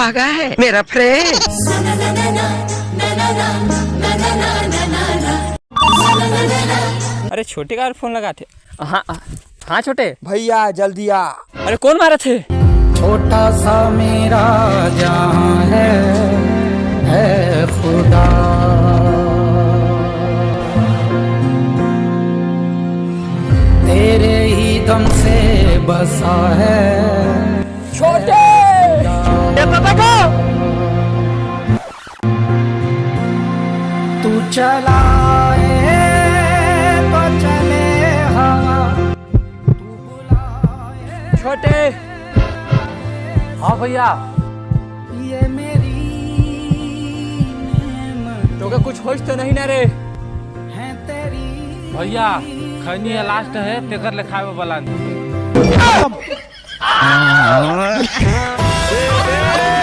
भागा है मेरा फ्रेंड। अरे छोटे का फोन लगा थे। हाँ हाँ छोटे भैया जल्दी आ। अरे कौन मारा थे? छोटा सा मेरा जहां है खुदा, तेरे ही दम से बसा है। छोटे तू चलाए तो चले हवा, तू बुलाए। छोटे हाँ भैया ये मेरी नेमत तो कुछ होश तो नहीं ना रे? है तेरी भैया खैनी है लास्ट है तेकर लिखावे वाला।